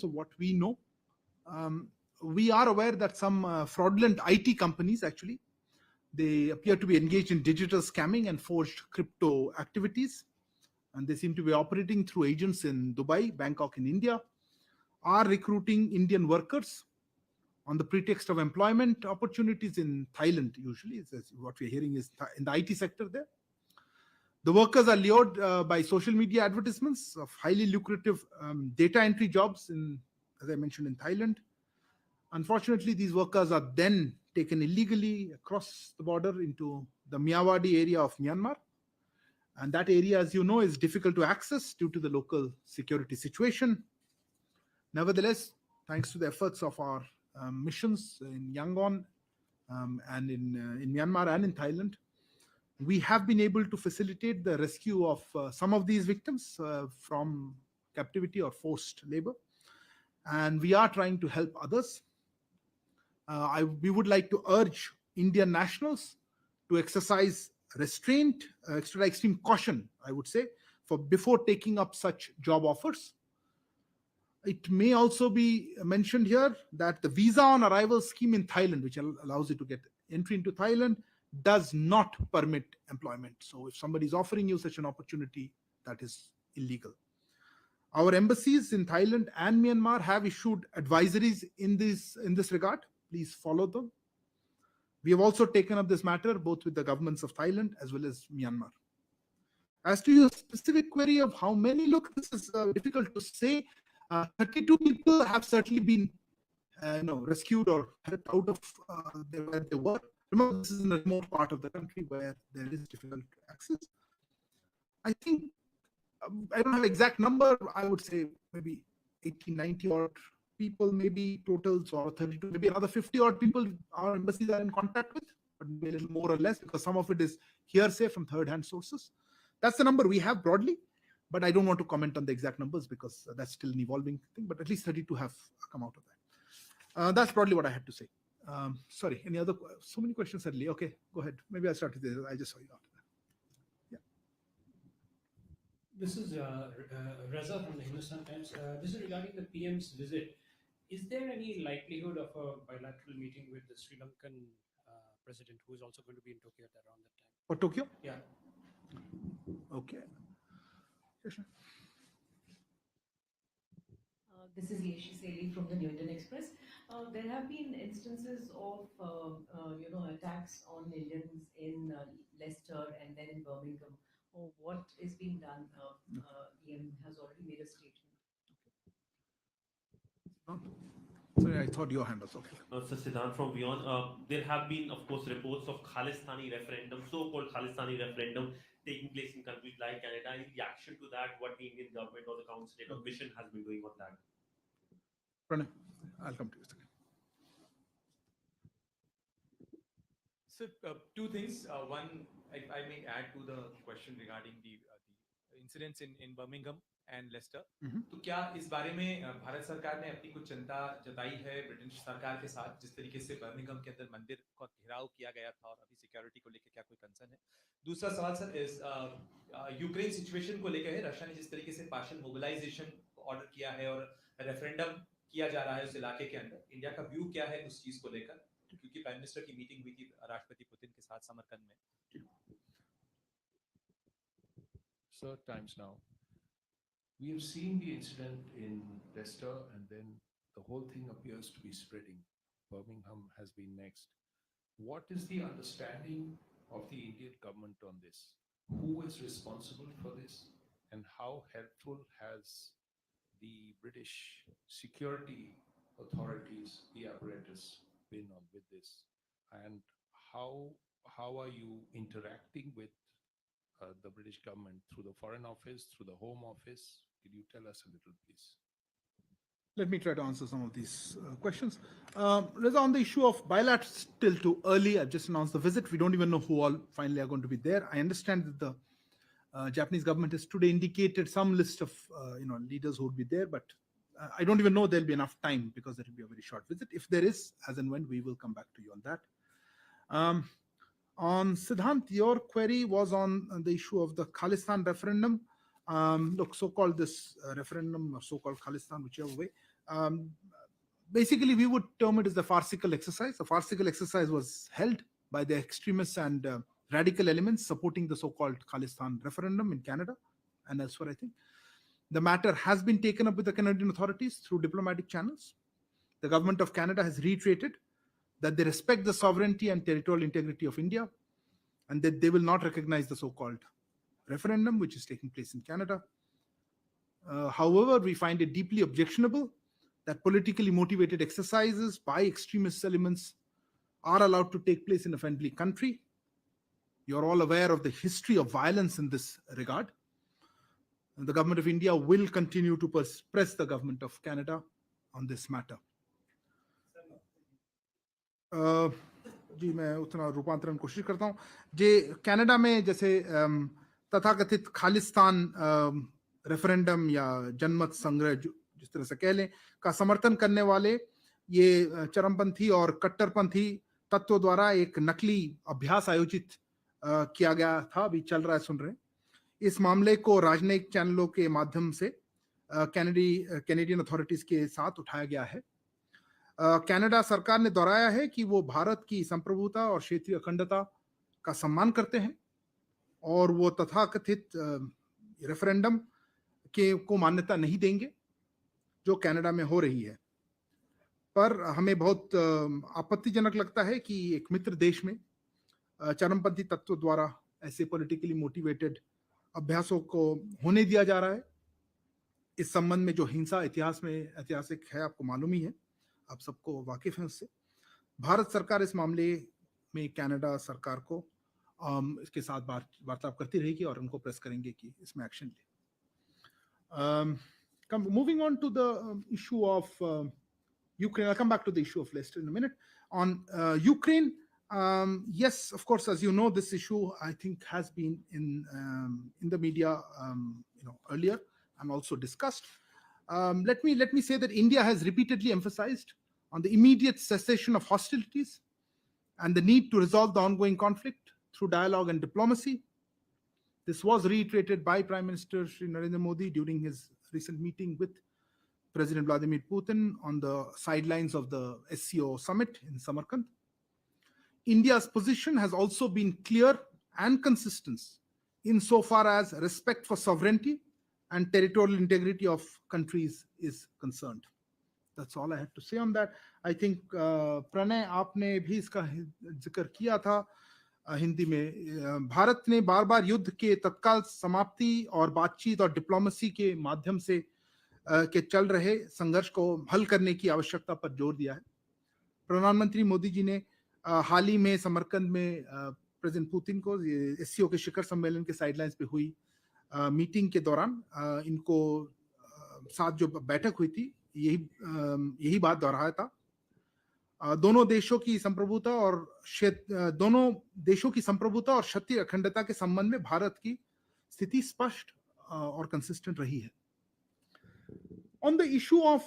of what we know. We are aware that some fraudulent IT companies actually they appear to be engaged in digital scamming and forged crypto activities, and they seem to be operating through agents in Dubai, Bangkok, in India, are recruiting Indian workers on the pretext of employment opportunities in Thailand. Usually, what we're hearing is in the IT sector there. The workers are lured by social media advertisements of highly lucrative data entry jobs in, as I mentioned, in Thailand. Unfortunately, these workers are then taken illegally across the border into the Miyawadi area of Myanmar. And that area, as you know, is difficult to access due to the local security situation. Nevertheless, thanks to the efforts of our missions in Yangon and in Myanmar and in Thailand, we have been able to facilitate the rescue of some of these victims from captivity or forced labor. And we are trying to help others. We would like to urge Indian nationals to exercise restraint, extreme caution, I would say, before taking up such job offers. It may also be mentioned here that the visa on arrival scheme in Thailand, which allows you to get entry into Thailand, does not permit employment. So if somebody is offering you such an opportunity, that is illegal. Our embassies in Thailand and Myanmar have issued advisories in this regard. Please follow them. We have also taken up this matter both with the governments of Thailand as well as Myanmar. As to your specific query of how many, look, this is difficult to say. 32 people have certainly been rescued or helped out of where they were. Remember, this is in a remote part of the country where there is difficult access. I think, I don't have exact number, I would say maybe 80, 90 odd people, maybe total, so 32, maybe another 50 odd people our embassies are in contact with, but maybe a little more or less, because some of it is hearsay from third-hand sources. That's the number we have broadly, but I don't want to comment on the exact numbers because that's still an evolving thing, but at least 32 have come out of that. That's broadly what I had to say. Sorry, any other, so many questions suddenly. Okay, go ahead. Maybe I'll start with this. I just saw you after that. Yeah. This is Reza from the Hindustan Times. This is regarding the PM's visit. Is there any likelihood of a bilateral meeting with the Sri Lankan president, who is also going to be in Tokyo at around that time? For Tokyo? Yeah. Okay. This is Yeshi Seli from the New Indian Express. There have been instances of attacks on Indians in Leicester and then in Birmingham. What is being done? EM has already made a statement. Sorry, I thought your hand was okay. So Siddhant from Beyond, there have been, of course, reports of Khalistani referendum, so-called Khalistani referendum taking place in countries like Canada. In reaction to that, what the Indian government or the Council State of Mission has been doing on that? Pranay, I'll come to you a second. So two things. One, I may add to the question regarding the incidents in Birmingham and Leicester. तो क्या इस बारे में भारत सरकार ने अपनी कुछ चिंता जताई है ब्रिटिश सरकार के साथ, जिस तरीके से बर्मिंघम के अंदर मंदिर का घेराव किया गया था और अभी सिक्योरिटी को लेकर क्या कोई कंसर्न है? दूसरा सवाल सर इस यूक्रेन सिचुएशन को लेकर है। रशिया ने जिस तरीके से पार्शियल मोबिलाइजेशन ऑर्डर किया है और रेफरेंडम किया जा रहा है उस इलाके के अंदर, इंडिया का व्यू क्या है उस चीज को लेकर, क्योंकि प्राइम मिनिस्टर की मीटिंग हुई थी राष्ट्रपति पुतिन के साथ समरकंद में। Sir, times now. We have seen the incident in Leicester, and then the whole thing appears to be spreading. Birmingham has been next. What is the understanding of the Indian government on this? Who is responsible for this? And how helpful has the British security authorities, the apparatus, been on with this? And how are you interacting with the British government through the Foreign Office, through the Home Office? Could you tell us a little, please? Let me try to answer some of these questions. Reza, on the issue of bilateral, still too early. I've just announced the visit. We don't even know who all finally are going to be there. I understand that the Japanese government has today indicated some list of leaders who would be there, but I don't even know there'll be enough time because it will be a very short visit. If there is, as and when, we will come back to you on that. On Siddhant, your query was on the issue of the Khalistan referendum. Look, so-called this referendum or so-called Khalistan, whichever way, Basically, we would term it as the farcical exercise. The farcical exercise was held by the extremists and radical elements supporting the so-called Khalistan referendum in Canada and elsewhere, I think. The matter has been taken up with the Canadian authorities through diplomatic channels. The government of Canada has reiterated that they respect the sovereignty and territorial integrity of India and that they will not recognize the so-called referendum which is taking place in Canada. However, we find it deeply objectionable that politically motivated exercises by extremist elements are allowed to take place in a friendly country. You're all aware of the history of violence in this regard. And the government of India will continue to press the government of Canada on this matter. जी मैं उतना रूपांतरण कोशिश करता हूँ जे Canada में जैसे तथाकथित Khalistan referendum या जनमत संग्रह जिस तरह से कह लें का समर्थन करने वाले ये चरमपंथी और कट्टरपंथी तत्वों द्वारा एक नकली अभ्यास आयोजित किया गया था, अभी चल रहा है, सुन रहे हैं। इस मामले को राजनयिक चैनलों के माध्यम से कैनेडियन अथॉरिटीज के साथ उठाया गया है। कनाडा सरकार ने दोहराया है कि वो भारत की संप्रभुता और क्षेत्रीय अखंडता का सम्मान करते हैं और वो तथाकथित रेफरेंडम को मान्यता नहीं देंगे जो कनाडा में हो रही है। पर हमें बहुत आपत्तिजनक लगता है कि एक मित्र देश में चरमपंथी तत्व द्वारा ऐसे पॉलिटिकली मोटिवेटेड अभ्यासों को होने दिया जा रहा है। इस संबंध में जो हिंसा ऐतिहासिक है, आपको मालूम ही है, आप सबको वाकिफ हैं उससे। भारत सरकार इस मामले में कनाडा सरकार को इसके साथ वार्तालाप करती रहेगी और उनको प्रेस करेंगे कि इसमें एक्शन ले। Moving on to the issue of Ukraine, I'll come back to the issue of Leicester in a minute. On Ukraine, yes, of course, as you know, this issue I think has been in the media, earlier and also discussed. Let me say that India has repeatedly emphasized on the immediate cessation of hostilities and the need to resolve the ongoing conflict through dialogue and diplomacy. This was reiterated by Prime Minister Shri Narendra Modi during his recent meeting with President Vladimir Putin on the sidelines of the SCO summit in Samarkand. India's position has also been clear and consistent insofar as respect for sovereignty and territorial integrity of countries is concerned. That's all I had to say on that. I think Pranay, आपने भी इसका जिक्र किया था हिंदी में। भारत ने बार बार युद्ध के तत्काल समाप्ति और बातचीत और डिप्लोमेसी के माध्यम से के चल रहे संघर्ष को हल करने की आवश्यकता पर जोर दिया है। प्रधानमंत्री मोदी जी ने हाल ही में समरकंद में प्रेसिडेंट पुतिन को एससीओ के शिखर सम्मेलन के साइडलाइंस पे हुई मीटिंग के दौरान इनको साथ जो बैठक हुई थी यही बात दोहराया था। दोनों देशों की संप्रभुता और क्षेत्रीय अखंडता के संबंध में भारत की स्थिति स्पष्ट और कंसिस्टेंट रही है। On the issue of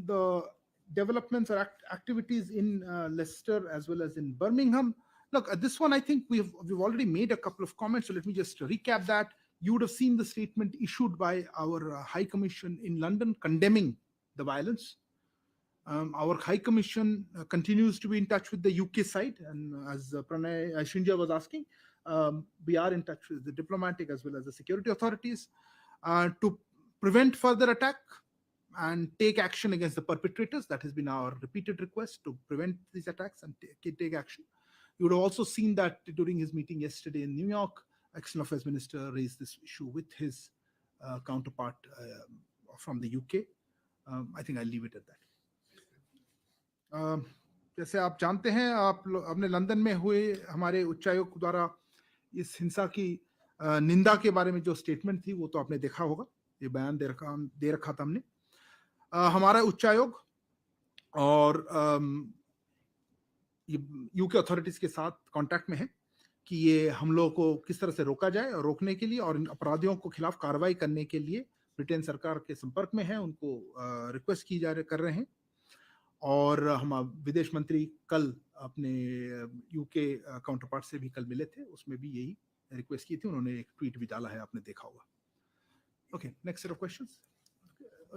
the developments or activities in Leicester as well as in Birmingham, look, this one I think we've already made a couple of comments, so let me just recap that. You would have seen the statement issued by our High Commission in London condemning the violence. Our High Commission continues to be in touch with the UK side, and as Pranay Shinja was asking, we are in touch with the diplomatic as well as the security authorities to prevent further attack and take action against the perpetrators. That has been our repeated request, to prevent these attacks and take action. You would have also seen that during his meeting yesterday in New York, External Affairs Minister raised this issue with his counterpart from the UK. I think I'll leave it at that. जैसे आप जानते हैं, आपने London में हुए हमारे उच्चायुक्त द्वारा इस हिंसा की निंदा के बारे में जो स्टेटमेंट थी वो तो आपने देखा होगा, ये बयान दे रखा था हमने। हमारा उच्चायोग और यूके अथॉरिटीज के साथ कांटेक्ट में है कि ये हमलों को किस तरह से रोका जाए, और रोकने के लिए और इन अपराधियों को खिलाफ कार्रवाई करने के लिए ब्रिटेन सरकार के संपर्क में है, उनको रिक्वेस्ट कर रहे हैं। और हम विदेश मंत्री कल अपने यूके काउंटरपार्ट से भी कल मिले थे, उसमें भी यही रिक्वेस्ट की थी, उन्होंने एक ट्वीट भी डाला है, आपने देखा होगा। Okay, next set of questions.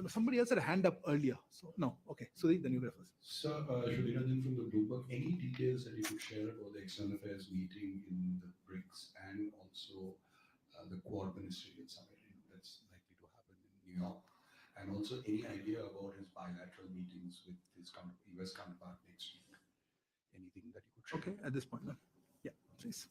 Somebody else had a hand up earlier. So no, okay. So then you go first. Sir, Shudhirajan from the Bloomberg, any details that you could share about the External Affairs meeting in the BRICS and also the Quad Ministerial Summit that's likely to happen in New York? And also any idea about his bilateral meetings with his US counterpart next week? Anything that you could share? Okay, at this point, then. Yeah, please.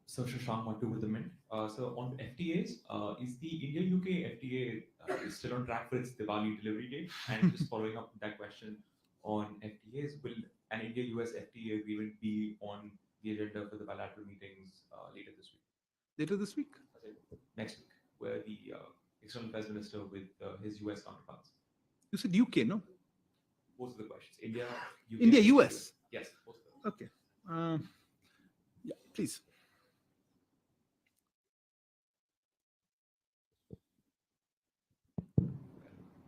So Shashank Mattu with the Mint. So on FTAs, is the India-UK FTA is still on track for its Diwali delivery date? And just following up that question on FTAs, will an India-US FTA agreement be on the agenda for the bilateral meetings later this week? Later this week? Next week, where the External Affairs Minister with his US counterparts. You said UK, no? Both of the questions. India, UK. India, US? Yes, both of them. Okay. Yeah, please.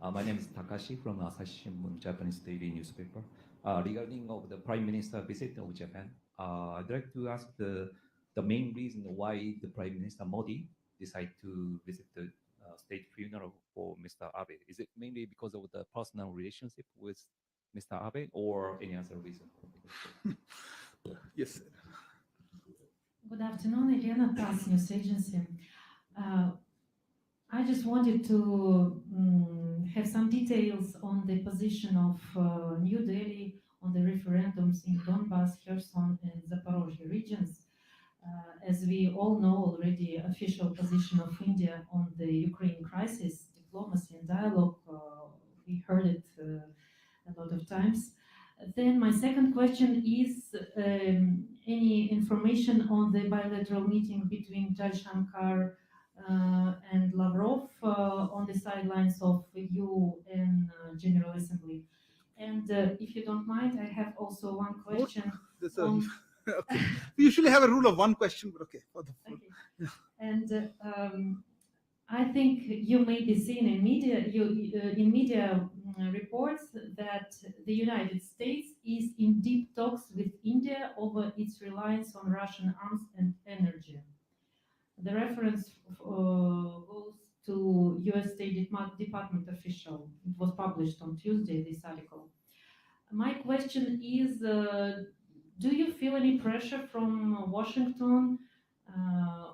My name is Takashi from Asahi Shimbun, Japanese daily newspaper. Regarding of the Prime Minister visit of Japan, I'd like to ask the main reason why the Prime Minister Modi decided to visit the state funeral for Mr. Abe. Is it mainly because of the personal relationship with Mr. Abe or any other reason? Yes. Good afternoon, Elena Tass, News Agency. I just wanted to have some details on the position of New Delhi on the referendums in Donbass, Kherson, and Zaporozhye regions. As we all know already, official position of India on the Ukraine crisis, diplomacy and dialogue, we heard it a lot of times. Then my second question is any information on the bilateral meeting between Jaishankar and Lavrov on the sidelines of UN General Assembly. And if you don't mind, I have also one question. Okay. We usually have a rule of one question, but okay. Okay. And I think you may be seen in media, reports that the United States is in deep talks with India over its reliance on Russian arms and energy. The reference goes to US State Department official. It was published on Tuesday, this article. My question is, do you feel any pressure from Washington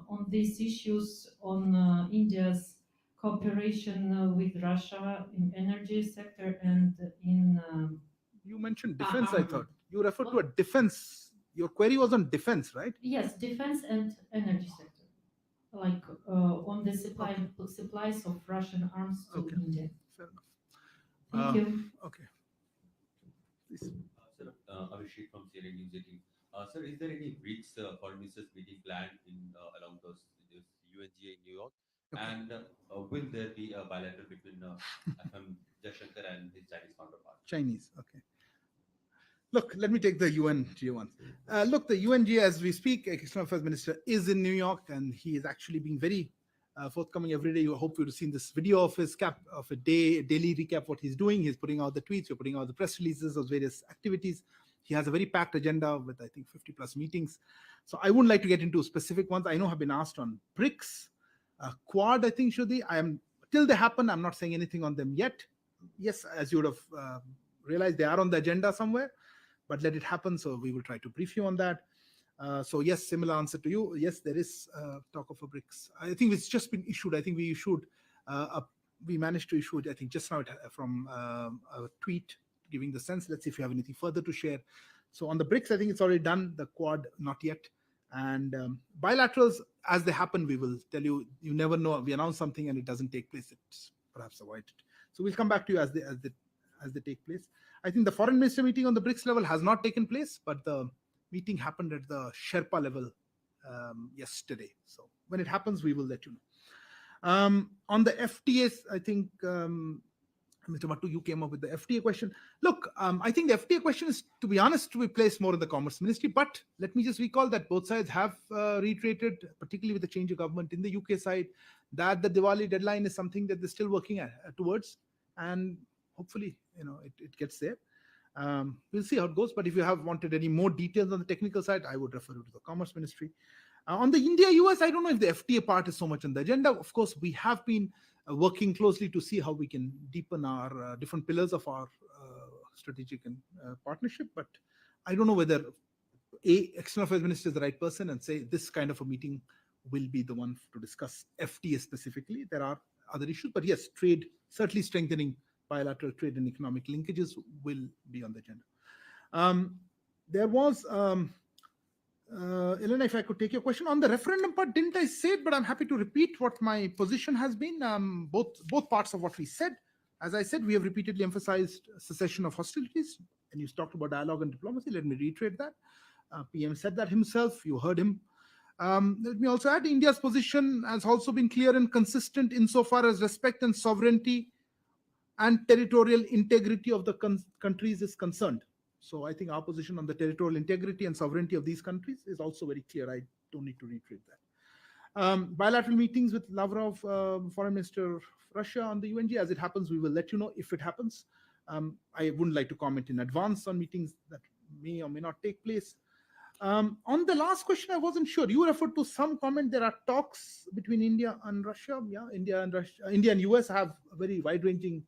on these issues on India's cooperation with Russia in energy sector and in... You mentioned defense, I thought. You referred to a defense. Your query was on defense, right? Yes, defense and energy sector. Like on the supplies of Russian arms to India. Fair enough. Thank you. Okay. Please. Sir, Abhishek from CNN News 18. Sir, is there any BRICS foreign ministers meeting planned in along this UNGA in New York? Okay. And will there be a bilateral between FM Jaishankar and his Chinese counterpart? Chinese, okay. Look, let me take the UNGA one. Look, the UNGA, as we speak, External Affairs Minister is in New York, and he is actually being very forthcoming every day. You hope you've seen this video of his daily recap, what he's doing. He's putting out the tweets, we're putting out the press releases of various activities. He has a very packed agenda with, I think, 50 plus meetings. So I wouldn't like to get into specific ones. I know have been asked on BRICS, Quad, I think, should they? Till they happen, I'm not saying anything on them yet. Yes, as you would have realized, they are on the agenda somewhere, but let it happen. So we will try to brief you on that. So yes, similar answer to you. Yes, there is talk of a BRICS. I think it's just been issued. I think we issued, we managed to issue it, I think just now from a tweet giving the sense. Let's see if you have anything further to share. So on the BRICS, I think it's already done. The Quad, not yet. And bilaterals, as they happen, we will tell you. You never know. We announce something and it doesn't take place. It's perhaps avoided. So we'll come back to you as they take place. I think the foreign minister meeting on the BRICS level has not taken place, but the meeting happened at the Sherpa level yesterday. So when it happens, we will let you know. On the FTAs, I think Mr. Mattu, you came up with the FTA question. Look, I think the FTA question is, to be honest, to be placed more in the Commerce Ministry. But let me just recall that both sides have reiterated, particularly with the change of government in the UK side, that the Diwali deadline is something that they're still working towards. And hopefully, it gets there. We'll see how it goes. But if you have wanted any more details on the technical side, I would refer you to the Commerce Ministry. On the India-US, I don't know if the FTA part is so much on the agenda. Of course, we have been working closely to see how we can deepen our different pillars of our strategic and partnership. But I don't know whether external affairs minister is the right person and say this kind of a meeting will be the one to discuss FTA specifically. There are other issues, but yes, trade, certainly strengthening bilateral trade and economic linkages will be on the agenda. There was Elena, if I could take your question on the referendum part, didn't I say it? But I'm happy to repeat what my position has been. Both parts of what we said. As I said, we have repeatedly emphasized cessation of hostilities, and you talked about dialogue and diplomacy. Let me reiterate that. PM said that himself. You heard him. Let me also add, India's position has also been clear and consistent insofar as respect and sovereignty and territorial integrity of the countries is concerned. So I think our position on the territorial integrity and sovereignty of these countries is also very clear. I don't need to reiterate that. Bilateral meetings with Lavrov, Foreign Minister of Russia on the UNG. As it happens, we will let you know if it happens. I wouldn't like to comment in advance on meetings that may or may not take place. On the last question, I wasn't sure. You referred to some comment. There are talks between India and Russia. Yeah, India and US have very wide-ranging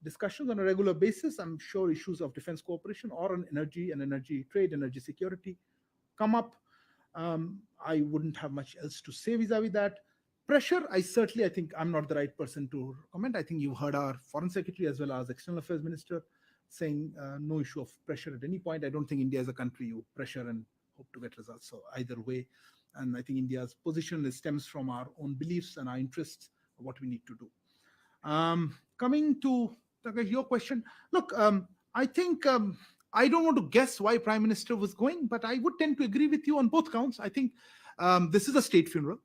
discussions on a regular basis. I'm sure issues of defense cooperation or on energy and energy trade, energy security come up. I wouldn't have much else to say vis-a-vis that. Pressure, I think I'm not the right person to comment. I think you heard our foreign secretary as well as external affairs minister saying no issue of pressure at any point. I don't think India is a country you pressure and hope to get results. So either way, and I think India's position stems from our own beliefs and our interests of what we need to do. Coming to your question, look, I think I don't want to guess why Prime Minister was going, but I would tend to agree with you on both counts. I think this is a state funeral.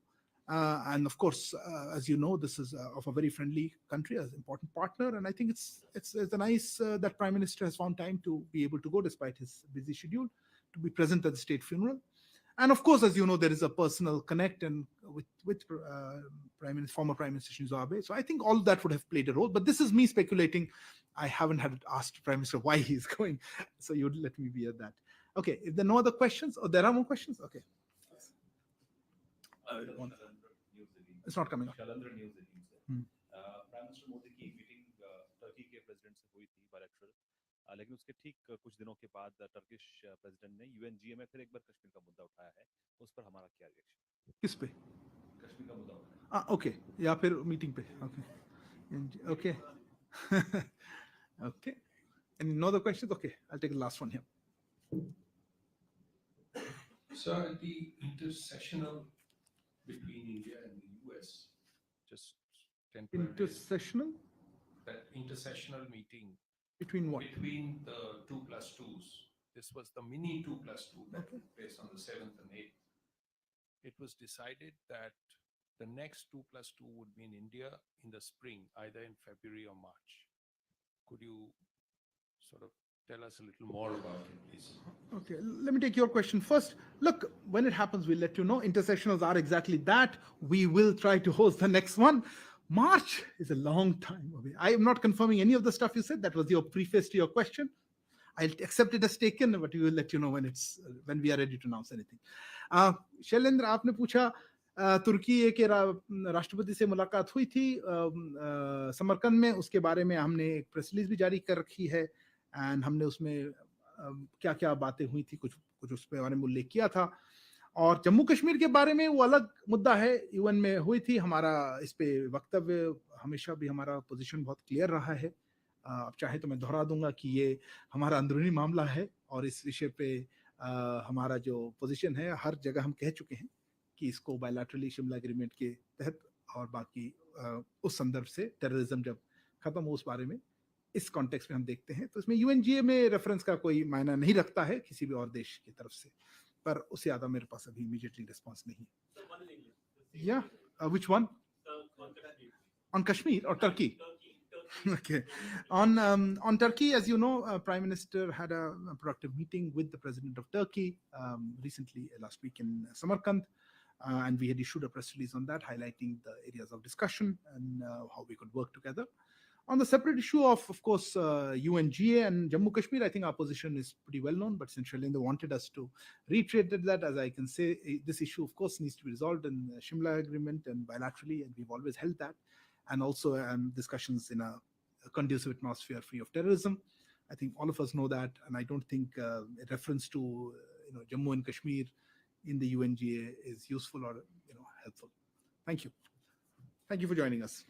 And of course, as you know, this is of a very friendly country, as an important partner. And I think it's nice that Prime Minister has found time to be able to go despite his busy schedule to be present at the state funeral. And of course, as you know, there is a personal connect and with former Prime Minister Shinzo Abe. So I think all that would have played a role. But this is me speculating. I haven't had asked Prime Minister why he's going. So you would let me be at that. Okay, if there are no other questions, or there are more questions, okay. It's not coming up. Prime minister Modi की meeting Turkey के president से हुई थी bilateral, लेकिन उसके ठीक कुछ दिनों के बाद टर्किश प्रेसिडेंट ने यूएनजीए में फिर एक बार कश्मीर का मुद्दा उठाया है. उस पर हमारा क्या रिएक्शन? किस पे? कश्मीर का मुद्दा उठाया. ओके, या फिर मीटिंग पे. Okay. Okay. Any other questions? Okay, I'll take the last one here. So the intersessional between India and the US, just temporary. Intersessional? That intersessional meeting. Between what? Between the 2+2s. This was the mini 2+2 that took place on the 7th and 8th. It was decided that the next 2+2 would be in India in the spring, either in February or March. Could you sort of tell us a little more about it, please? Okay, let me take your question first. Look, when it happens, we'll let you know. Intersessionals are exactly that. We will try to host the next one. March is a long time away. I am not confirming any of the stuff you said. That was your preface to your question. I'll accept it as taken, but we will let you know when we are ready to announce anything. Shailendra, आपने पूछा तुर्की के राष्ट्रपति से मुलाकात हुई थी समरकंद में. उसके बारे में हमने एक प्रेस रिलीज भी जारी कर रखी है एंड हमने उसमें क्या क्या बातें हुई थी कुछ उस बारे में उल्लेख किया था. और जम्मू कश्मीर के बारे में वो अलग मुद्दा है, यूएन में हुई थी. हमारा इस पे वक्तव्य हमेशा भी हमारा पोजीशन बहुत क्लियर रहा है. अब चाहे तो मैं दोहरा दूंगा कि ये हमारा अंदरूनी मामला है और इस विषय पे हमारा जो पोजीशन है हर जगह हम कह चुके हैं कि इसको बायलैटरली शिमला एग्रीमेंट के तहत और बाकी उस संदर्भ से टेररिज्म जब खत्म हो उस बारे में इस कॉन्टेक्स्ट में हम देखते हैं. तो इसमें यूएनजीए में रेफरेंस का कोई मायना नहीं रखता है किसी भी और देश की तरफ से, पर उससे ज्यादा मेरे पास अभी इमीडिएटली रिस्पांस नहीं है. या व्हिच वन? ऑन कश्मीर और Turkey? Okay. On Turkey, as you know, Prime Minister had a productive meeting with the President of Turkey recently, last week in Samarkand, and we had issued a press release on that, highlighting the areas of discussion and how we could work together. On the separate issue of course, UNGA and Jammu Kashmir, I think our position is pretty well known, but since Sri Lanka wanted us to reiterate that, as I can say, this issue, of course, needs to be resolved in the Shimla agreement and bilaterally, and we've always held that, and also discussions in a conducive atmosphere free of terrorism. I think all of us know that, and I don't think a reference to Jammu and Kashmir in the UNGA is useful or helpful. Thank you. Thank you for joining us.